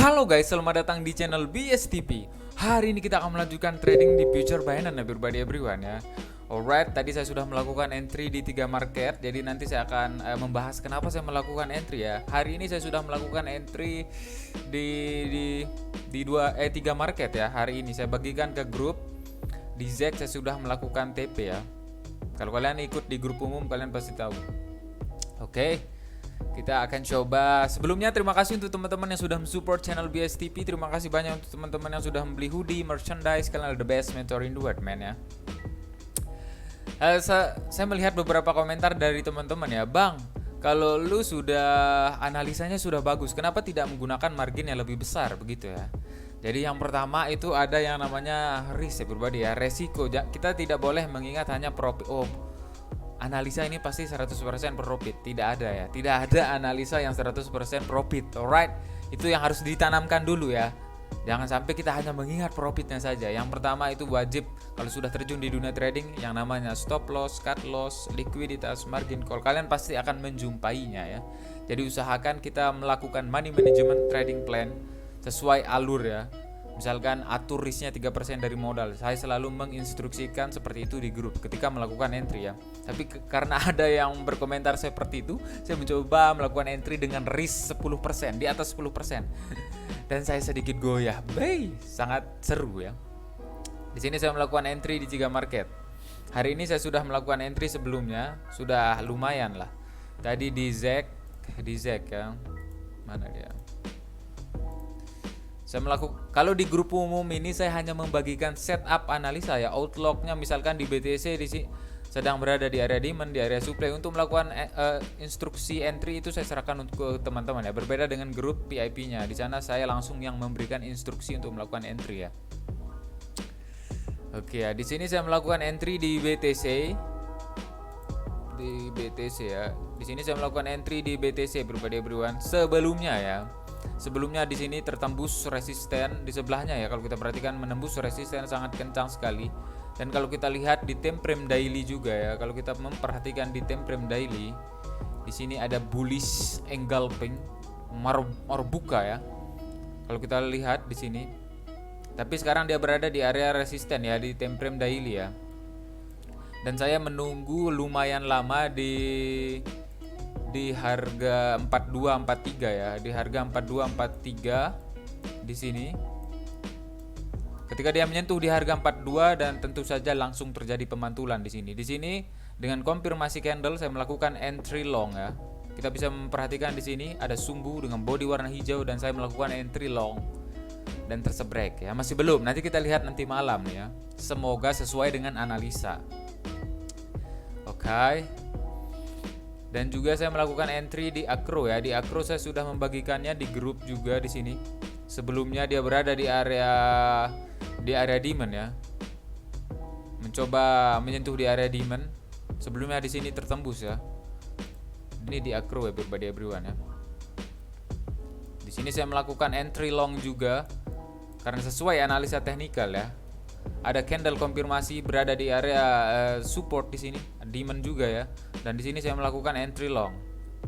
Halo guys, selamat datang di channel BSTP. Hari ini kita akan melanjutkan trading di future Binance everybody everyone ya. Alright, tadi saya sudah melakukan entry di 3 market. Jadi nanti saya akan membahas kenapa saya melakukan entry ya. Hari ini saya sudah melakukan entry di 3 market ya. Hari ini saya bagikan ke grup. Di ZEC saya sudah melakukan TP ya. Kalau kalian ikut di grup umum kalian pasti tahu. Oke. Kita akan coba. Sebelumnya terima kasih untuk teman-teman yang sudah mensupport channel BSTP. Terima kasih banyak untuk teman-teman yang sudah membeli hoodie, merchandise. Kalian adalah the best mentor in the world, man ya. Saya melihat beberapa komentar dari teman-teman ya, Bang, kalau lu sudah analisanya sudah bagus, kenapa tidak menggunakan margin yang lebih besar begitu ya? Jadi yang pertama itu ada yang namanya risk ya, pribadi ya, resiko. Kita tidak boleh mengingat hanya profit. Analisa ini pasti 100% profit. Tidak ada ya. Tidak ada analisa yang 100% profit. Alright. Itu yang harus ditanamkan dulu ya. Jangan sampai kita hanya mengingat profitnya saja. Yang pertama itu wajib kalau sudah terjun di dunia trading yang namanya stop loss, cut loss, likuiditas, margin call. Kalian pasti akan menjumpainya ya. Jadi usahakan kita melakukan money management trading plan sesuai alur ya. Misalkan atur risknya 3% dari modal. Saya selalu menginstruksikan seperti itu di grup ketika melakukan entry ya. Tapi karena ada yang berkomentar seperti itu, saya mencoba melakukan entry dengan risk 10%, di atas 10%. Dan saya sedikit goyah. Sangat seru ya. Di sini saya melakukan entry di 3 market. Hari ini saya sudah melakukan entry sebelumnya, sudah lumayan lah. Tadi di ZEC ya. Mana dia? Kalau di grup umum ini saya hanya membagikan setup analisa ya, outlooknya misalkan di BTC sedang berada di area demand, di area supply. Untuk melakukan instruksi entry itu saya serahkan untuk ke teman-teman ya. Berbeda dengan grup VIP-nya, di sana saya langsung yang memberikan instruksi untuk melakukan entry ya. Oke ya, di sini saya melakukan entry di BTC. Ya. Di sini saya melakukan entry di BTC berbeda everyone sebelumnya ya. Sebelumnya di sini tertembus resisten di sebelahnya ya, kalau kita perhatikan menembus resisten sangat kencang sekali. Dan kalau kita lihat di time frame daily juga ya, kalau kita memperhatikan di time frame daily, di sini ada bullish engulfing marbuka ya. Kalau kita lihat di sini. Tapi sekarang dia berada di area resisten ya di time frame daily ya. Dan saya menunggu lumayan lama di harga 4243 ya, di harga 4243 di sini. Ketika dia menyentuh di harga 42 dan tentu saja langsung terjadi pemantulan di sini. Di sini dengan konfirmasi candle saya melakukan entry long ya. Kita bisa memperhatikan di sini ada sumbu dengan body warna hijau dan saya melakukan entry long dan tersebrek ya. Masih belum, nanti kita lihat nanti malam ya. Semoga sesuai dengan analisa. Oke. Dan juga saya melakukan entry di Akro ya. Di Akro saya sudah membagikannya di grup juga di sini. Sebelumnya dia berada di area demand ya. Mencoba menyentuh di area demand. Sebelumnya di sini tertembus ya. Ini di Akro ya, everybody everyone ya. Di sini saya melakukan entry long juga karena sesuai analisa teknikal ya. Ada candle konfirmasi berada di area support di sini, demand juga ya. Dan di sini saya melakukan entry long.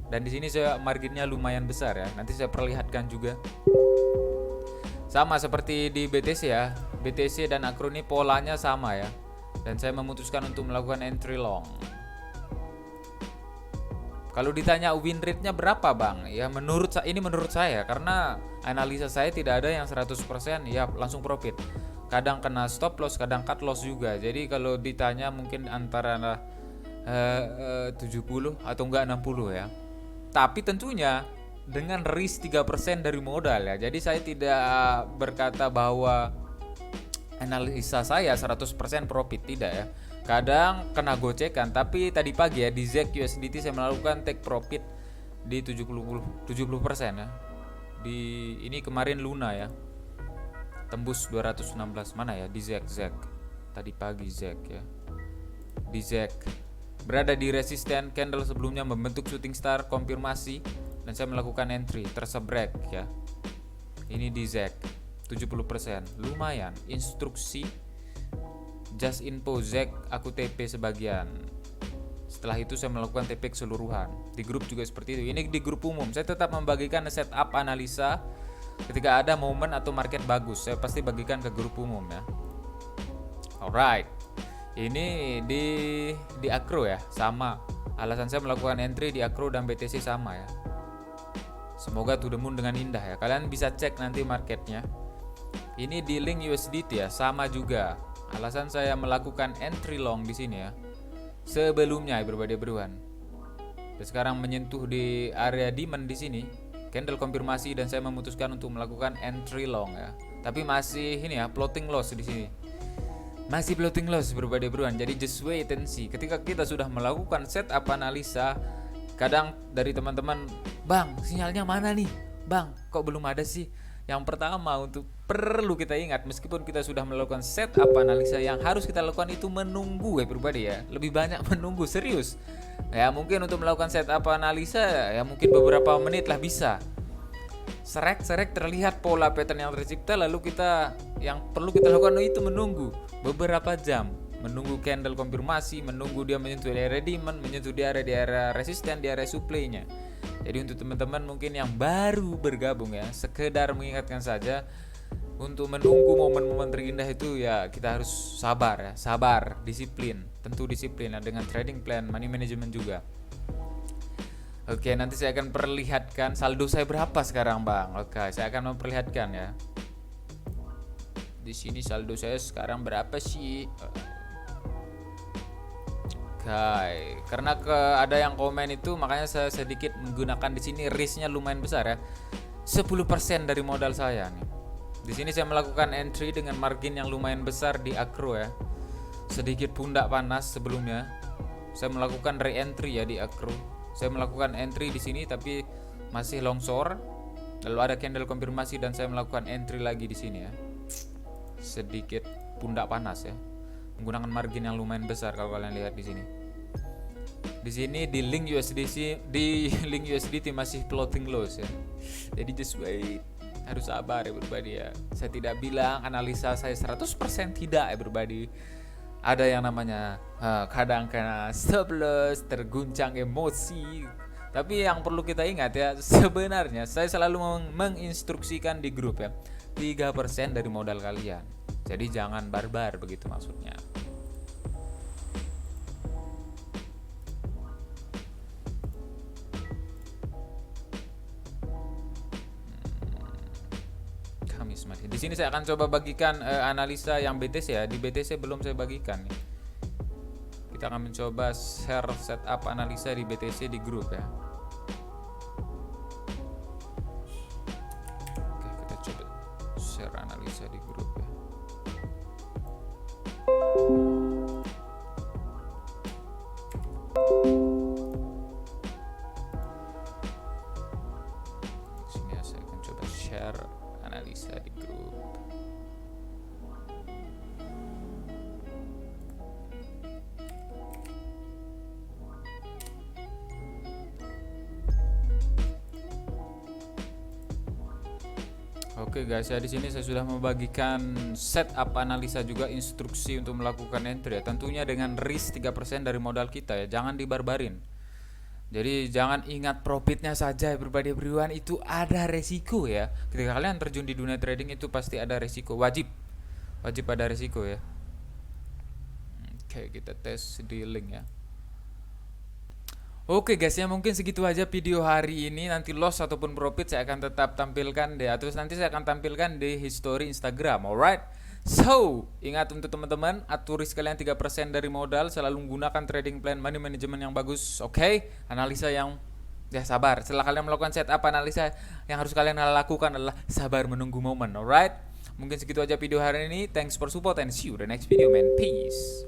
Dan di sini saya marginnya lumayan besar ya. Nanti saya perlihatkan juga. Sama seperti di BTC ya. BTC dan Akro ini polanya sama ya. Dan saya memutuskan untuk melakukan entry long. Kalau ditanya win rate-nya berapa, Bang? Ya menurut saya karena analisa saya tidak ada yang 100% ya langsung profit. Kadang kena stop loss, kadang cut loss juga. Jadi kalau ditanya mungkin antara 70 atau enggak 60 ya. Tapi tentunya dengan risk 3% dari modal ya. Jadi saya tidak berkata bahwa analisa saya 100% profit, tidak ya. Kadang kena gocekan, tapi tadi pagi ya di ZEC USDT saya melakukan take profit di 70% ya. Di ini kemarin Luna ya. Tembus 216 mana ya di ZEC. Tadi pagi ZEC ya. Di ZEC berada di resisten candle sebelumnya membentuk shooting star konfirmasi dan saya melakukan entry tersebrek ya. Ini di ZEC 70%. Lumayan. Instruksi just info ZEC aku TP sebagian. Setelah itu saya melakukan TP keseluruhan. Di grup juga seperti itu. Ini di grup umum. Saya tetap membagikan setup analisa Ketika ada momen atau market bagus, saya pasti bagikan ke grup umum ya. Alright. Ini di Akro ya, sama. Alasan saya melakukan entry di Akro dan BTC sama ya. Semoga to the moon dengan indah ya. Kalian bisa cek nanti marketnya. Ini di link USDT ya, sama juga. Alasan saya melakukan entry long di sini ya. Sebelumnya berbeda beruan. Dan sekarang menyentuh di area demand di sini, candle konfirmasi dan saya memutuskan untuk melakukan entry long ya. Tapi masih ini ya, floating loss di sini. Masih floating loss berbeda beruan. Jadi just wait and see. Ketika kita sudah melakukan setup analisa, kadang dari teman-teman, "Bang, sinyalnya mana nih? Bang, kok belum ada sih?" Yang pertama untuk perlu kita ingat, meskipun kita sudah melakukan setup analisa, yang harus kita lakukan itu menunggu ya pribadi ya. Lebih banyak menunggu, serius. Ya mungkin untuk melakukan setup analisa ya mungkin beberapa menit lah bisa. Serek terlihat pola pattern yang tercipta, lalu kita yang perlu kita lakukan itu menunggu beberapa jam. Menunggu candle konfirmasi, menunggu dia menyentuh di area demand, menyentuh di area resisten, di area supply-nya. Jadi untuk teman-teman mungkin yang baru bergabung ya, sekedar mengingatkan saja untuk menunggu momen-momen terindah itu ya kita harus sabar ya, sabar, disiplin, tentu disiplin ya, dengan trading plan, money management juga. Oke, nanti saya akan perlihatkan saldo saya berapa sekarang, Bang. Oke, saya akan memperlihatkan ya. Di sini saldo saya sekarang berapa sih? Oke, karena ada yang komen itu makanya saya sedikit menggunakan di sini risknya lumayan besar ya. 10% dari modal saya nih. Di sini saya melakukan entry dengan margin yang lumayan besar di Akro ya. Sedikit pundak panas sebelumnya. Saya melakukan re-entry ya di Akro. Saya melakukan entry di sini tapi masih longsor. Lalu ada candle konfirmasi dan saya melakukan entry lagi di sini ya. Sedikit pundak panas ya. Menggunakan margin yang lumayan besar kalau kalian lihat di sini. Di sini di link USDT masih floating loss ya. Jadi just wait. Harus sabar ya berbadi ya. Saya tidak bilang analisa saya 100% tidak ya berbadi. Ada yang namanya kadang kena stop loss, terguncang emosi. Tapi yang perlu kita ingat ya, sebenarnya saya selalu menginstruksikan di grup ya, 3% dari modal kalian. Jadi jangan barbar begitu maksudnya. Di sini saya akan coba bagikan analisa yang BTC ya. Di BTC belum saya bagikan nih. Kita akan mencoba share setup analisa di BTC di grup ya. Oke, kita coba share analisa di grup ya. Di sini ya, saya akan coba share analisa di grup. Oke guys ya, di sini saya sudah membagikan setup analisa juga instruksi untuk melakukan entry ya. Tentunya dengan risk 3% dari modal kita ya. Jangan dibarbarin. Jadi jangan ingat profitnya saja everybody everyone, itu ada resiko ya. Ketika kalian terjun di dunia trading itu pasti ada resiko, wajib ada resiko ya. Oke, kita tes di link ya. Oke guys ya, mungkin segitu aja video hari ini. Nanti loss ataupun profit saya akan tetap tampilkan deh. Terus nanti saya akan tampilkan di history Instagram, alright. So, ingat untuk teman-teman, atur risk kalian 3% dari modal, selalu menggunakan trading plan, money management yang bagus, oke? Analisa yang ya sabar. Setelah kalian melakukan setup analisa, yang harus kalian lakukan adalah sabar menunggu momen, alright? Mungkin segitu aja video hari ini. Thanks for support and see you the next video, man. Peace.